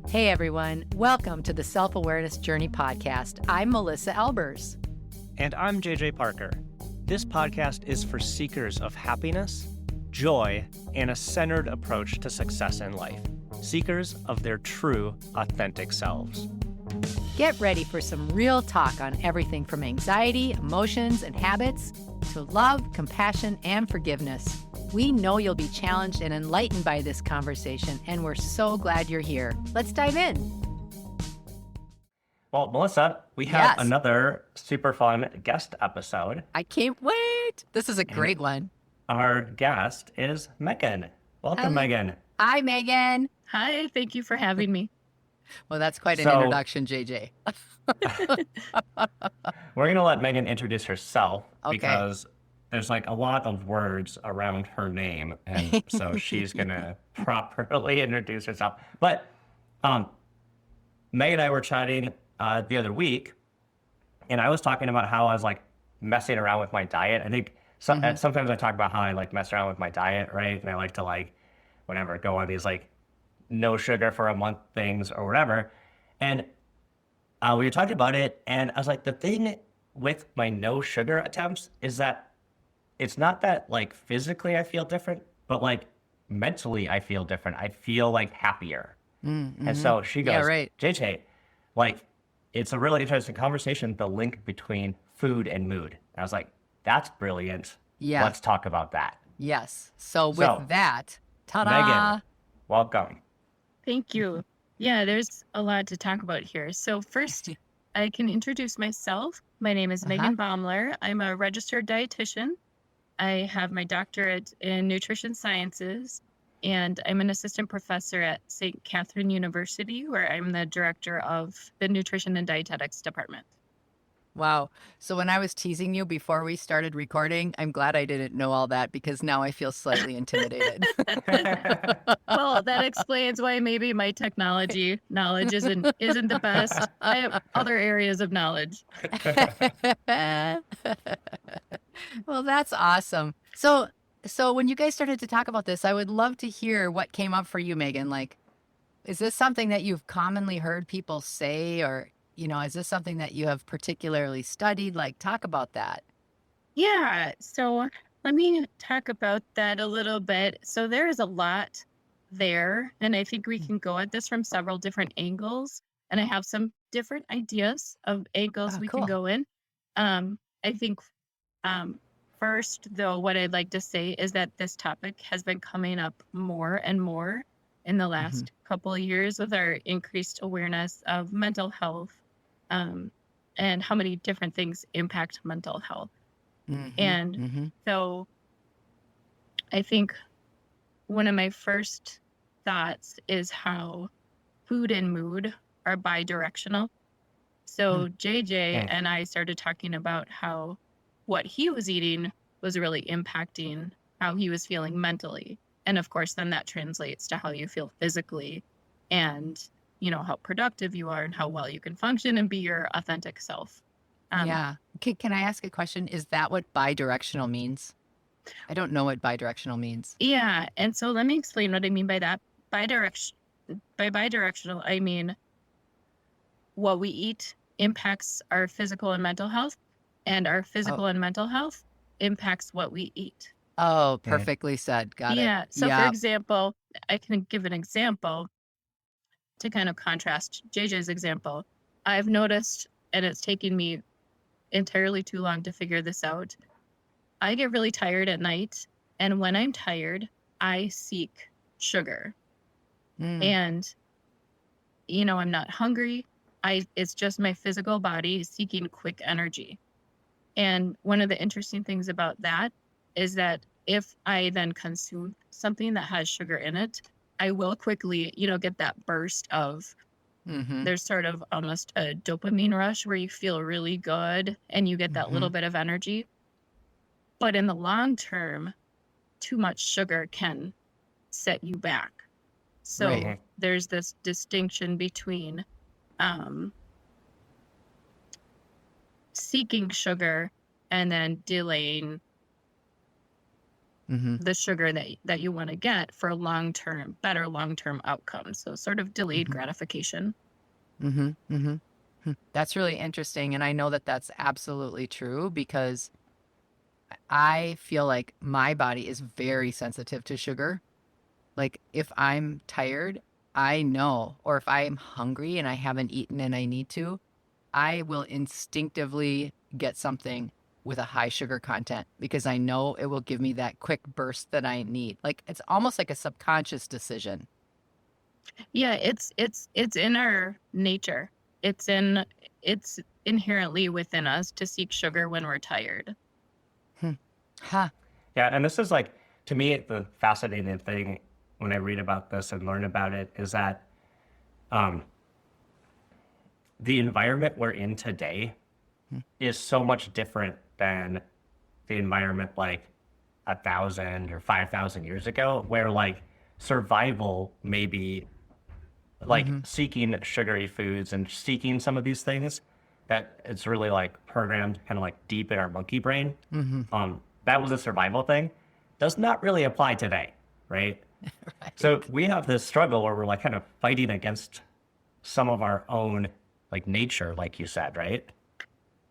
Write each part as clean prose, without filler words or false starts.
Hey everyone, welcome to the Self-Awareness Journey podcast. I'm Melissa Albers. And I'm JJ Parker. This podcast is for seekers of happiness, joy, and a centered approach to success in life. Seekers of their true, authentic selves. Get ready for some real talk on everything from anxiety, emotions, and habits to love, compassion, and forgiveness. We know you'll be challenged and enlightened by this conversation, and we're so glad you're here. Let's dive in. Well, Melissa, we have another super fun guest episode. I can't wait. This is a great one. Our guest is Megan. Welcome, Megan. Hi, Megan. Hi, thank you for having me. Well, that's quite an introduction, JJ. We're going to let Megan introduce herself Okay. because there's like a lot of words around her name. And so she's going to properly introduce herself. But Megan and I were chatting the other week, and I was talking about how I was like messing around with my diet. I think sometimes I talk about how I like mess around with my diet, right? And I like to whenever go on these like no sugar for a month things or whatever. And we were talking about it, and I was like, the thing with my no sugar attempts is that it's not that like physically I feel different, but like mentally I feel different. I feel like happier. And so she goes, JJ, like, it's a really interesting conversation, the link between food and mood. And I was like, that's brilliant. Yeah. Let's talk about that. Yes. So with that, ta-da! Megan, welcome. Thank you. Yeah, there's a lot to talk about here. So first, I can introduce myself. My name is Megan Baumler. I'm a registered dietitian. I have my doctorate in nutrition sciences, and I'm an assistant professor at St. Catherine University, where I'm the director of the nutrition and dietetics department. Wow. So when I was teasing you before we started recording, I'm glad I didn't know all that because now I feel slightly intimidated. Well, that explains why maybe my technology knowledge isn't the best. I have other areas of knowledge. Well, that's awesome. So when you guys started to talk about this, I would love to hear what came up for you, Megan. Like, is this something that you've commonly heard people say, or, you know, is this something that you have particularly studied? Like, talk about that. Yeah, so let me talk about that a little bit. So there is a lot there, and I think we can go at this from several different angles, and I have some different ideas of angles we can go in. I think first, though, what I'd like to say is that this topic has been coming up more and more in the last couple of years with our increased awareness of mental health, and how many different things impact mental health. So I think one of my first thoughts is how food and mood are bi-directional. So JJ and I started talking about how what he was eating was really impacting how he was feeling mentally. And of course, then that translates to how you feel physically and, you know, how productive you are and how well you can function and be your authentic self. Yeah. Can I ask a question? Is that what bi-directional means? I don't know what bi-directional means. Yeah. And so let me explain what I mean by that. By bi-directional, I mean what we eat impacts our physical and mental health, and our physical and mental health impacts what we eat. Oh, perfectly said. Got it. Yeah. So for example, I can give an example to kind of contrast JJ's example. I've noticed, and it's taken me entirely too long to figure this out, I get really tired at night, and when I'm tired, I seek sugar. And, you know, I'm not hungry. It's just my physical body seeking quick energy. And one of the interesting things about that is that if I then consume something that has sugar in it, I will quickly, you know, get that burst of, there's sort of almost a dopamine rush where you feel really good and you get that little bit of energy. But in the long term, too much sugar can set you back. So there's this distinction between seeking sugar and then delaying Mm-hmm. the sugar that you want to get for better long-term outcomes. So sort of delayed Mm-hmm. gratification. Mm-hmm. Mm-hmm. That's really interesting. And I know that that's absolutely true because I feel like my body is very sensitive to sugar. Like if I'm tired, I know, or if I'm hungry and I haven't eaten and I need to, I will instinctively get something with a high sugar content because I know it will give me that quick burst that I need. Like it's almost like a subconscious decision. Yeah, it's in our nature. It's inherently within us to seek sugar when we're tired. Hmm. Ha. Yeah, and this is like, to me, the fascinating thing when I read about this and learn about it is that um, the environment we're in today is so much different than the environment like 1,000 or 5,000 years ago, where like survival maybe like Mm-hmm. seeking sugary foods and seeking some of these things that it's really like programmed kind of like deep in our monkey brain. Mm-hmm. That was a survival thing. Does not really apply today, right? So Right. we have this struggle where we're like kind of fighting against some of our own like nature, like you said, right?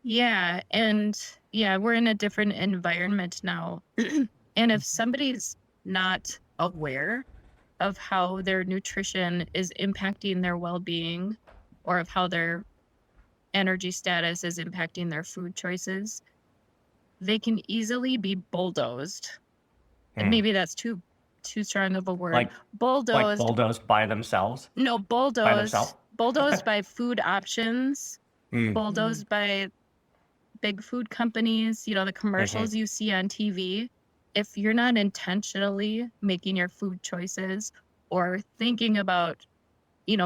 Yeah, and yeah, we're in a different environment now. And if somebody's not aware of how their nutrition is impacting their well-being or of how their energy status is impacting their food choices, they can easily be bulldozed. And Hmm. maybe that's too strong of a word. Like Bulldozed. bulldozed by themselves, No, by themselves. bulldozed by food options, Mm. bulldozed by big food companies, the Hmm. commercials you see on TV. If you're not intentionally making your food choices or thinking about,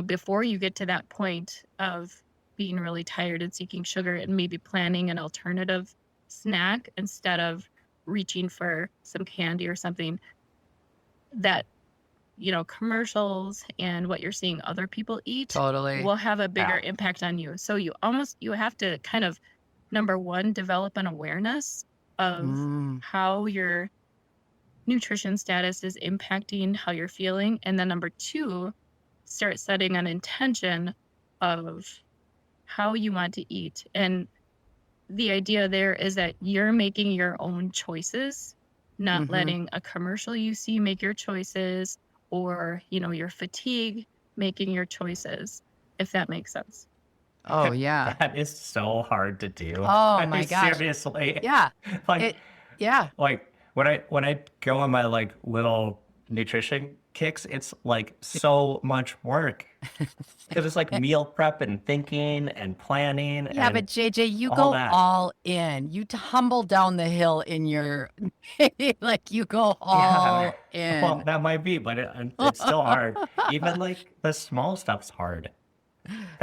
before you get to that point of being really tired and seeking sugar and maybe planning an alternative snack instead of reaching for some candy or something, that commercials and what you're seeing other people eat Totally. will have a bigger Yeah. impact on you. So you have to kind of, number one, develop an awareness of Mm. how your nutrition status is impacting how you're feeling. And then number two, start setting an intention of how you want to eat. And the idea there is that you're making your own choices, not Mm-hmm. letting a commercial you see make your choices or, your fatigue making your choices, if that makes sense. Oh, yeah. That is so hard to do. Oh I my mean, gosh. seriously. Yeah. Like It, yeah. like when I go on my like little nutrition kicks, it's like so much work because it's like meal prep and thinking and planning Yeah, and but JJ, you all go that. all in. You tumble down the hill in your, like you go Yeah. all Well, in. that might be, but it's still hard. Even like the small stuff's hard.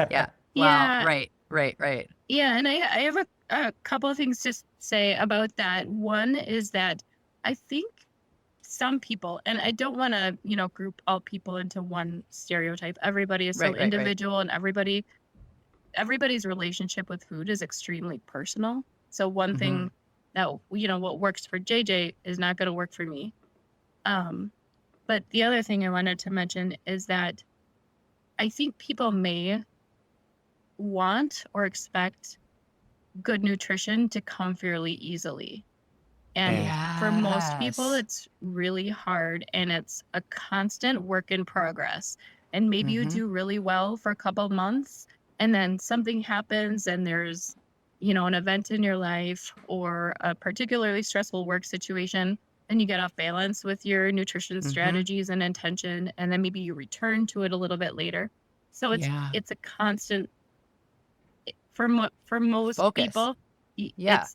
Yeah. Well, Yeah. right, right, right. Yeah. And I have a couple of things to say about that. One is that I think some people, and I don't want to, group all people into one stereotype. Everybody is so Right, right, right. individual and everybody's relationship with food is extremely personal. So one Mm-hmm. thing that, what works for JJ is not going to work for me. But the other thing I wanted to mention is that I think people may want or expect good nutrition to come fairly easily. And for most people, Yes. it's really hard and it's a constant work in progress. And maybe you Mm-hmm. do really well for a couple of months and then something happens and there's, an event in your life or a particularly stressful work situation and you get off balance with your nutrition Mm-hmm. strategies and intention. And then maybe you return to it a little bit later. So Yeah. it's a constant for most Focus. people, Yeah.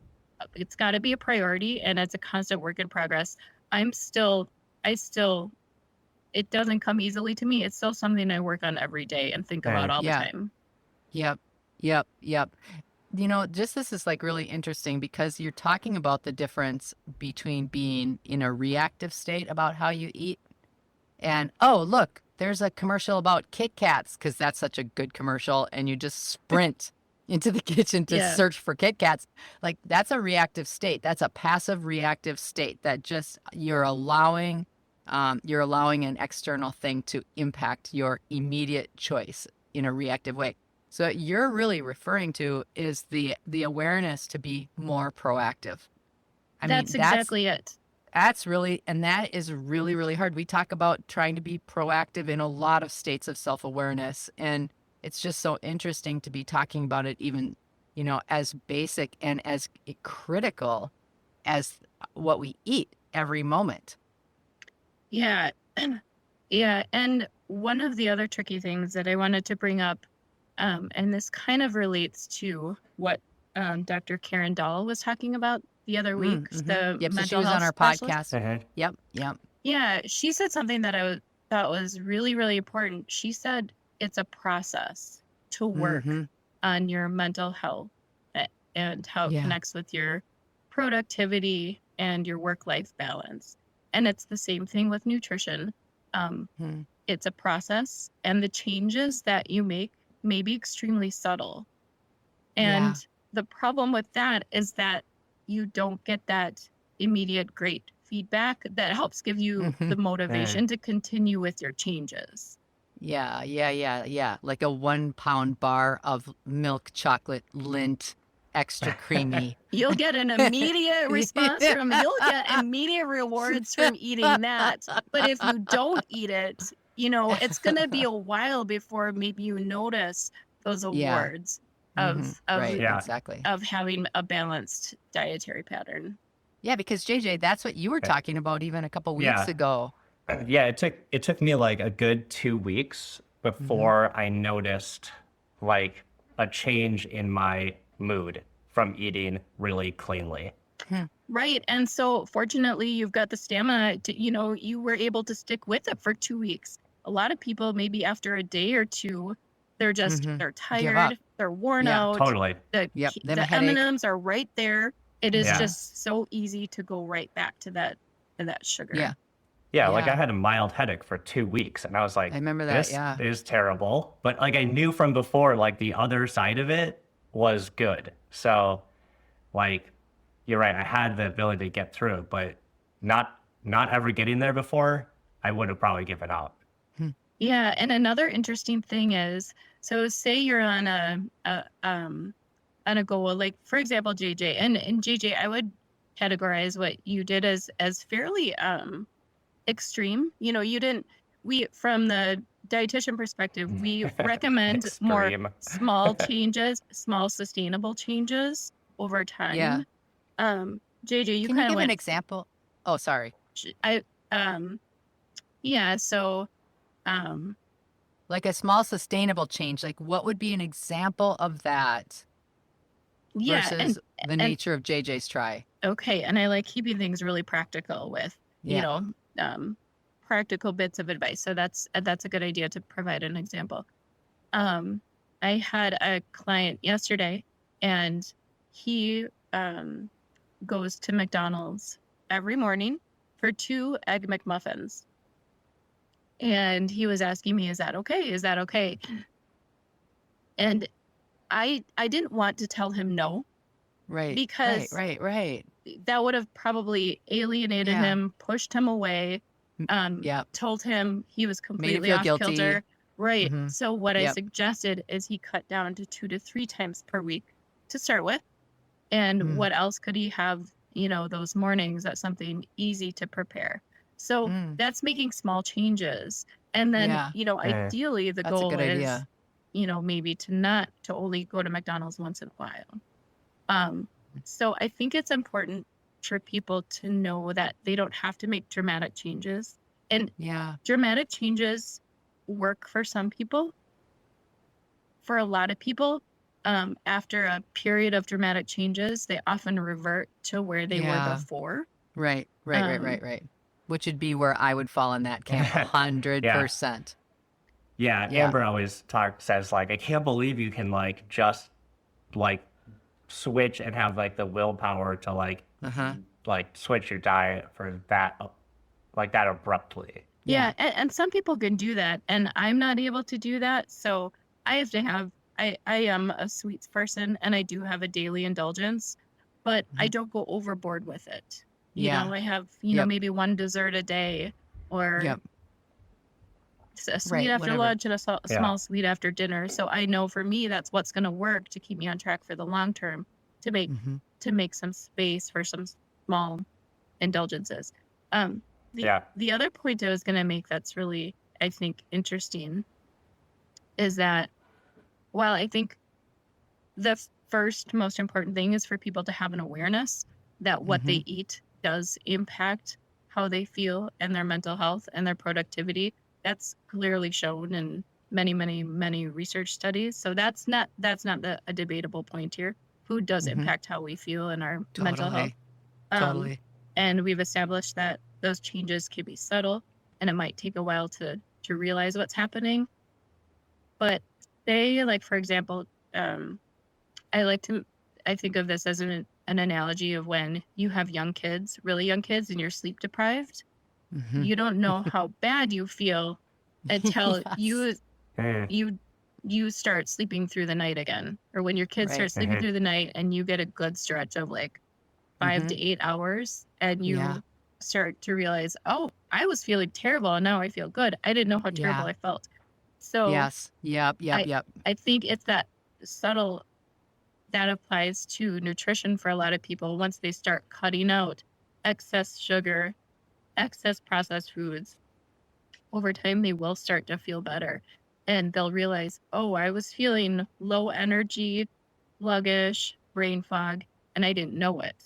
it's got to be a priority and it's a constant work in progress. I still, it doesn't come easily to me. It's still something I work on every day and think about all the Yeah. time. Yep. Yep. Yep. Just this is like really interesting because you're talking about the difference between being in a reactive state about how you eat and, oh, look, there's a commercial about Kit Kats because that's such a good commercial and you just sprint into the kitchen to Yeah. search for Kit Kats. Like that's a reactive state. That's a passive reactive state that just you're allowing an external thing to impact your immediate choice in a reactive way. So what you're really referring to is the awareness to be more proactive. I mean, That's exactly it. that's really, and that is really, really hard. We talk about trying to be proactive in a lot of states of self-awareness. And it's just so interesting to be talking about it, even, as basic and as critical as what we eat every moment. Yeah. Yeah. And one of the other tricky things that I wanted to bring up, and this kind of relates to what Dr. Karen Dahl was talking about the other week, the Yep. So she mental was health on our specialist. podcast. Yep. Yep. Yeah, she said something that thought was really, really important. She said it's a process to work on your mental health and how it connects with your productivity and your work-life balance. And it's the same thing with nutrition. It's a process, and the changes that you make may be extremely subtle. And the problem with that is that you don't get that immediate great feedback that helps give you the motivation to continue with your changes. Yeah. Like a 1 pound bar of milk chocolate Lindt extra creamy. You'll get an immediate response you'll get immediate rewards from eating that. But if you don't eat it, it's going to be a while before maybe you notice those awards of exactly. of having a balanced dietary pattern. Yeah, because JJ, that's what you were talking about even a couple weeks ago. Yeah, it took me like a good 2 weeks before I noticed like a change in my mood from eating really cleanly. Right. And so fortunately you've got the stamina to, you were able to stick with it for 2 weeks. A lot of people, maybe after a day or two, they're just, they're tired, they're worn out. Totally. The M&Ms are right there. It is just so easy to go right back to that sugar. Yeah, like I had a mild headache for 2 weeks and I was like, I remember that, this is terrible. But like I knew from before, like the other side of it was good. So like, you're right, I had the ability to get through, but not ever getting there before, I would have probably given up. Yeah, and another interesting thing is, so say you're on a goal, like for example, JJ, and JJ, I would categorize what you did as fairly extreme. From the dietitian perspective, we recommend more small changes, small sustainable changes over time. Yeah. JJ, Can you give an example? Oh, sorry. So like a small sustainable change, like what would be an example of that versus the nature of JJ's try? Okay, and I like keeping things really practical with, practical bits of advice. So that's a good idea to provide an example. I had a client yesterday, and he goes to McDonald's every morning for 2 Egg McMuffins. And he was asking me, is that okay? Is that okay? And I didn't want to tell him no. Right. Because right. that would have probably alienated him, pushed him away, told him he was completely off kilter. Right. So what I suggested is he cut down to 2 to 3 times per week to start with. And what else could he have, those mornings? That's something easy to prepare. So that's making small changes. And then, ideally the goal is, maybe to only go to McDonald's once in a while. So I think it's important for people to know that they don't have to make dramatic changes. And dramatic changes work for some people. For a lot of people, after a period of dramatic changes, they often revert to where they were before. Right. Which would be where I would fall in that camp 100%. Yeah, Amber always says like, I can't believe you can like just like switch and have like the willpower to like switch your diet for that like that abruptly. Yeah, and some people can do that, and I'm not able to do that. So I I am a sweets person and I do have a daily indulgence, but I Mhm. don't go overboard with it. Yeah. I have, Yep. maybe one dessert a day or Yep. a sweet Right. after Whatever. lunch and a Yeah. small sweet after dinner. So I know for me that's what's going to work to keep me on track for the long term to make Hmm. some space for some small indulgences. Um, the Yeah. the other point I was going to make that's really, I think, interesting is that while I think the first most important thing is for people to have an awareness that what Hmm. they eat does impact how they feel and their mental health and their productivity. That's clearly shown in many, many, many research studies. So a debatable point here. Food does Hmm. impact how we feel and our mental health. Totally. Um, Totally. and we've established that those changes can be subtle and it might take a while to realize what's happening. But say, like, for example, um, I like to I think of this as an analogy of when you have young kids, really young kids, and you're sleep deprived. Hmm. You don't know how bad you feel until Yes. Mm, you start sleeping through the night again. Or when your kids Right. start sleeping mhm. through the night and you get a good stretch of like 5 Hmm. to 8 hours and Yeah. you start to realize, "Oh, I was feeling terrible and now I feel good. I didn't know how terrible Yeah. I felt." So, Yes. Yep. Yep. I Yep. I think it's that subtle that applies to nutrition for a lot of people once they start cutting out excess sugar, excess processed foods. Over time, they will start to feel better and they'll realize, oh, I was feeling low energy, sluggish, brain fog, and I didn't know it.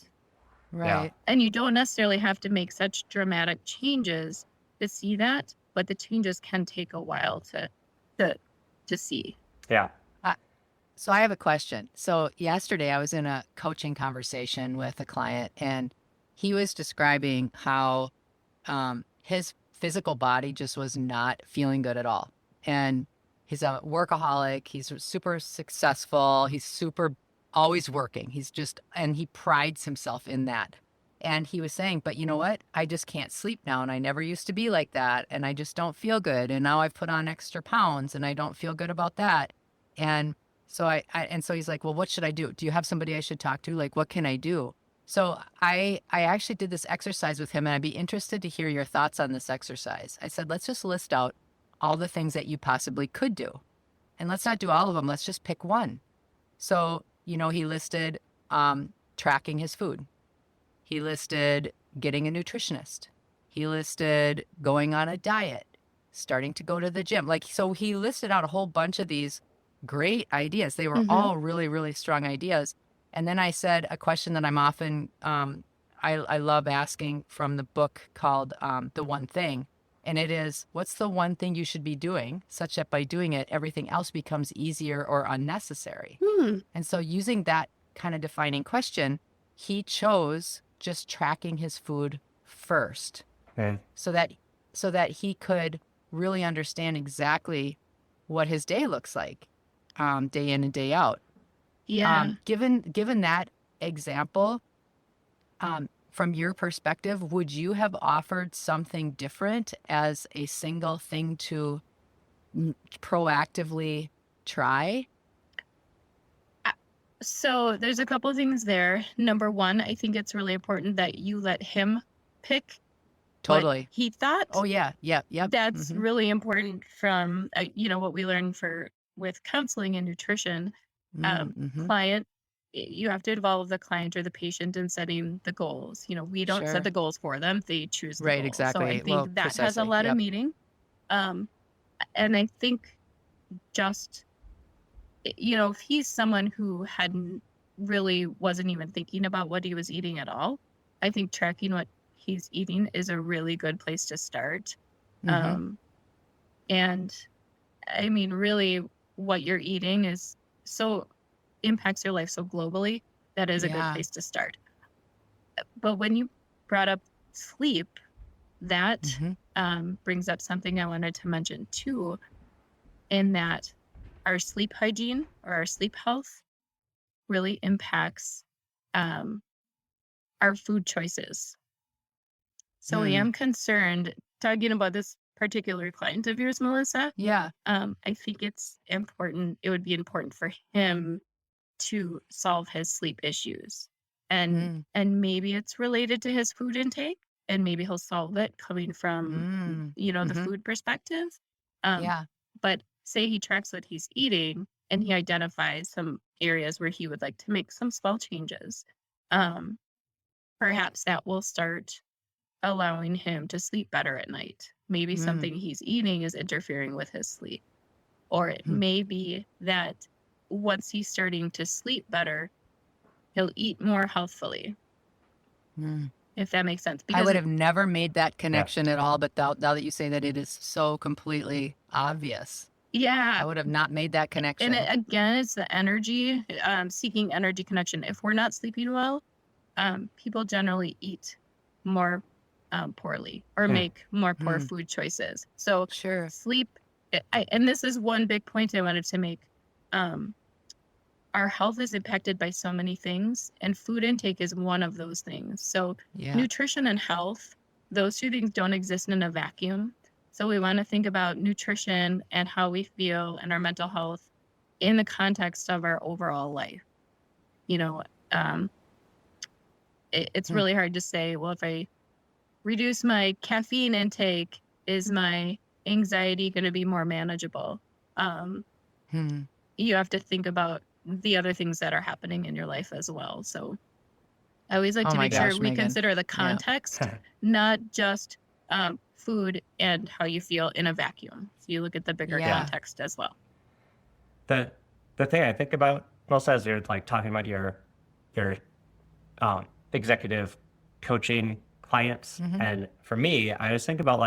Yeah. Right. And you don't necessarily have to make such dramatic changes to see that, but the changes can take a while to to see. Yeah. I, so I have a question. So yesterday I was in a coaching conversation with a client, and he was describing how his physical body just was not feeling good at all. And he's a workaholic. He's super successful. He's super always working. And he prides himself in that. And he was saying, but you know what? I just can't sleep now. And I never used to be like that. And I just don't feel good. And now I've put on extra pounds and I don't feel good about that. And so he's like, well, what should I do? Do you have somebody I should talk to? Like, what can I do? So I actually did this exercise with him, and I'd be interested to hear your thoughts on this exercise. I said, let's just list out all the things that you possibly could do. And let's not do all of them. Let's just pick one. So, he listed tracking his food. He listed getting a nutritionist. He listed going on a diet, starting to go to the gym. Like, so he listed out a whole bunch of these great ideas. They were Mm-hmm. all really, really strong ideas. And then I said a question that I'm often, I love asking from the book called The One Thing. And it is, what's the one thing you should be doing such that by doing it, everything else becomes easier or unnecessary? Hmm. And so using that kind of defining question, he chose just tracking his food first Mm, so that he could really understand exactly what his day looks like, day in and day out. Yeah. Given that example, from your perspective, would you have offered something different as a single thing to proactively try? So there's a couple of things there. Number one, I think it's really important that you let him pick what Totally. he thought. Oh yeah. Yep. Yep. That's Hmm. really important from what we learn for with counseling and nutrition. Mm-hmm. Client, you have to involve the client or the patient in setting the goals. We don't set Sure. the goals for them; they choose the Right. goals. So I Exactly. Well, think that has a precisely. lot of Yep. meaning. Um, and I think just if he's someone who hadn't really wasn't even thinking about what he was eating at all, I think tracking what he's eating is a really good place to start. Mm-hmm. Um, and I mean, really, what you're eating is so impacts your life so globally. That is a good Yeah. place to start. But when you brought up sleep, that Mm-hmm. brings up something I wanted to mention too, in that our sleep hygiene or our sleep health really impacts um, our food choices. So I Hmm. am concerned talking about this particular client of yours, Melissa, Yeah. I think it would be important for him to solve his sleep issues. Mm. And maybe it's related to his food intake, and maybe he'll solve it coming from, Mm. the Hmm. food perspective. Um, Yeah. but say he tracks what he's eating and he identifies some areas where he would like to make some small changes. Um, Perhaps that will start allowing him to sleep better at night. Maybe Mm. something he's eating is interfering with his sleep. Or it Mm. may be that once he's starting to sleep better, he'll eat more healthfully, Mm. if that makes sense. I Because would have never made that Yeah. connection at all, but now that you say that, it is so completely obvious. yeah, I would have not made that and connection. again, it's the energy, seeking energy connection. If we're not sleeping well, people generally eat more poorly or Hmm. make more poor Hmm. food choices. So Sure. sleep, and this is one big point I wanted to make. Um, our health is impacted by so many things, and food intake is one of those things. So Yeah. nutrition and health, those two things don't exist in a vacuum. So we want to think about nutrition and how we feel and our mental health in the context of our overall life. You know, um, it's Hmm. really hard to say, well, if I reduce my caffeine intake, is my anxiety going to be more manageable? Um, Hmm. you have to think about the other things that are happening in your life as well. So I always like Oh to my make sure gosh, we Megan. consider the Yeah. context, not just food and how you feel in a vacuum. So you look at the bigger Yeah. context as well. The thing I think about, Melissa, as you're like talking about your executive coaching clients, Hmm. and for me, I just think about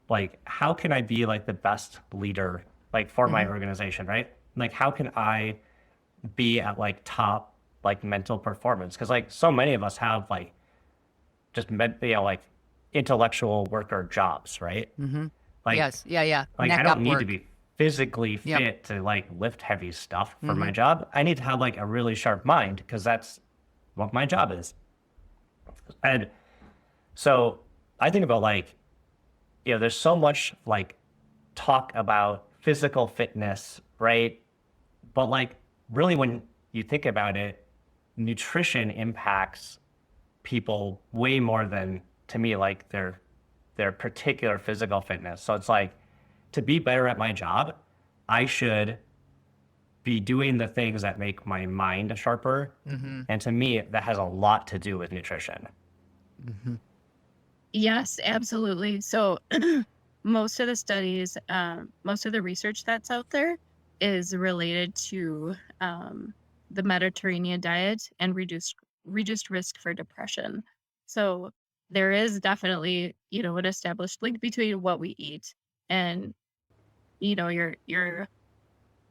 like how can I be like the best leader like for my Hmm. organization, right? Like how can I be at like top like mental performance? Because like so many of us have like just like intellectual worker jobs, right? Hmm. Like Yes. Yeah. Yeah. like I Neck don't up need to work. be physically Yep. fit to like lift heavy stuff for my Hmm. job. I need to have like a really sharp mind because that's what my job is. And so I think about like, there's so much like talk about physical fitness, right? But like really when you think about it, nutrition impacts people way more than to me like their particular physical fitness. So it's like to be better at my job, I should be doing the things that make my mind sharper. Hmm. And to me, that has a lot to do with nutrition. Hmm. Yes, absolutely. So most of the studies, most of the research that's out there is related to the Mediterranean diet and reduced risk for depression. So there is definitely, an established link between what we eat and, your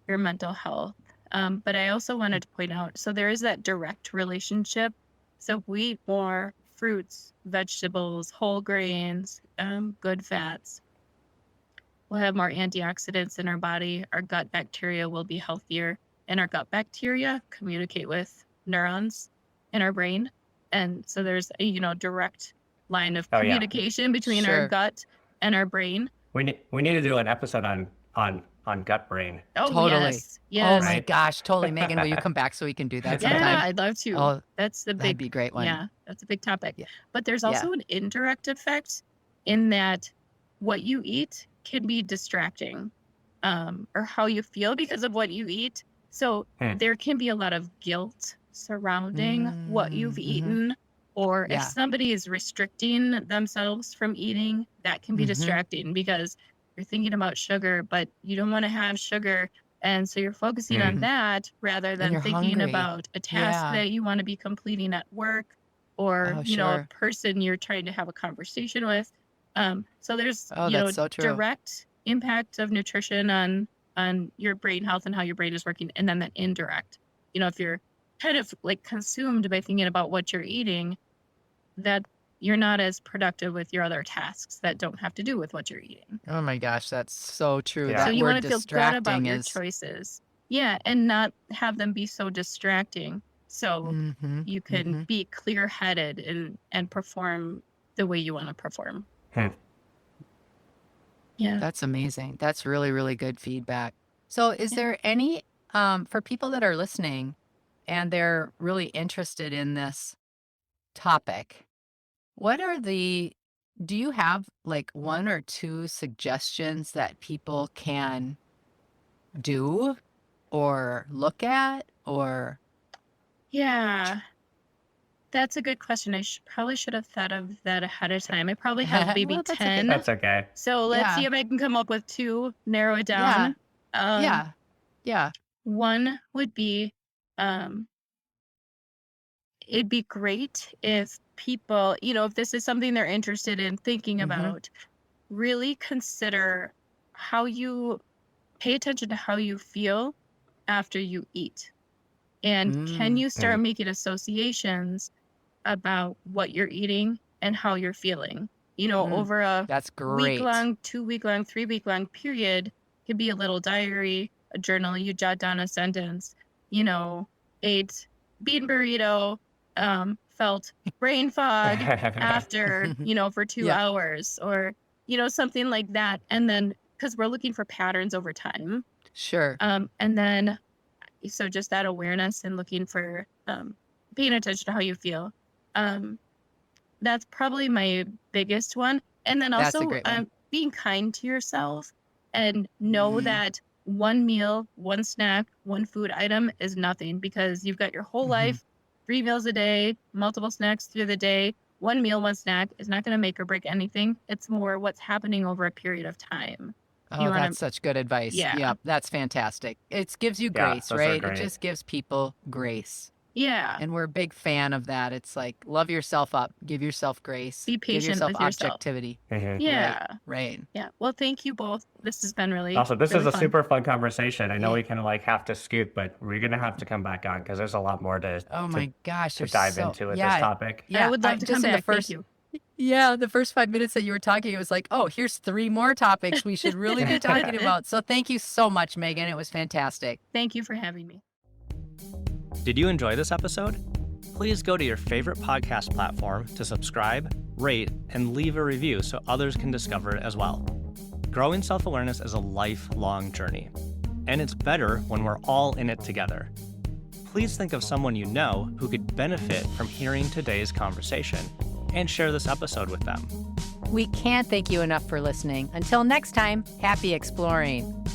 mental health. But I also wanted to point out, so there is that direct relationship. So if we eat more fruits, vegetables, whole grains, good fats, we'll have more antioxidants in our body. Our gut bacteria will be healthier, and our gut bacteria communicate with neurons in our brain. And so there's a direct line of Oh yeah. communication between our Sure. gut and our brain. We need to do an episode on gut brain, Oh, Totally. yes. Oh Yes. my right? gosh. Totally. Megan, will you come back so we can do that Yeah, sometime? I'd love to. Oh, That's the that'd big, be a great one. yeah, that's a big topic. Yeah. But there's Yeah. also an indirect effect in that what you eat can be distracting, or how you feel because of what you eat. So Hmm. there can be a lot of guilt surrounding what you've Mm-hmm. eaten, or if Yeah. somebody is restricting themselves from eating, that can be Hmm. distracting because you're thinking about sugar, but you don't want to have sugar. And so you're focusing on Hmm. that rather And than you're thinking hungry. about a task Yeah. that you want to be completing at work, or, Oh, a sure. person you're trying to have a conversation with. So there's, Oh, that's so true. direct impact of nutrition on your brain health and how your brain is working, and then that indirect. If you're kind of like consumed by thinking about what you're eating, that you're not as productive with your other tasks that don't have to do with what you're eating. Oh my gosh, that's so true. Yeah. So That you word want to feel good about distracting your is. choices. Yeah, and not have them be so distracting. So Mm-hmm. you can Mm-hmm. be clear-headed and perform the way you want to perform. Hmm. Yeah. That's amazing. That's really, really good feedback. So is Yeah. there any, for people that are listening and they're really interested in this topic, what are do you have like one or two suggestions that people can do or look at or, Yeah. That's a good question. Probably should have thought of that ahead of time. I probably have maybe well, that's okay. 10. That's okay. So let's see Yeah. if I can come up with 2, narrow it Yeah. down. Um, Yeah. Yeah. One would be, um, it'd be great if people, if this is something they're interested in thinking Mm-hmm. about, really consider pay attention to how you feel after you eat. And can you start making associations about what you're eating and how you're feeling? Over a That's week great. long, 2 week long, 3 week long period, could be a little diary, a journal, you jot down a sentence, ate bean burrito, felt brain fog after, for 2 Yeah. hours, or, something like that. And then, because we're looking for patterns over time. Sure. And then, so just that awareness and looking for, paying attention to how you feel. That's probably my biggest one. And then That's a also, great one. being kind to yourself, and know that one meal, one snack, one food item is nothing, because you've got your whole life, 3 meals a day, multiple snacks through the day. One meal, one snack is not going to make or break anything. It's more what's happening over a period of time. Oh, that's such good advice. Yeah. Yep, that's fantastic. It gives you Yeah, grace, those are right? It great. just gives people grace. Yeah. And we're a big fan of that. It's like, love yourself up, give yourself grace, Be give patient yourself with yourself. objectivity. Yeah. Right. Yeah. Well, thank you both. This has been really, Also, this really is a fun. super fun conversation. I know Yeah. we kind of like have to scoot, but we're going to have to come back on because there's a lot more Oh my gosh. to there's dive so, into with yeah, this topic. Yeah. I would love to just come in back. the first, Thank you. Yeah, the first 5 minutes that you were talking, it was like, oh, here's 3 more topics we should really be talking about. So thank you so much, Megan. It was fantastic. Thank you for having me. Did you enjoy this episode? Please go to your favorite podcast platform to subscribe, rate, and leave a review so others can discover it as well. Growing self-awareness is a lifelong journey, and it's better when we're all in it together. Please think of someone you know who could benefit from hearing today's conversation, and share this episode with them. We can't thank you enough for listening. Until next time, happy exploring.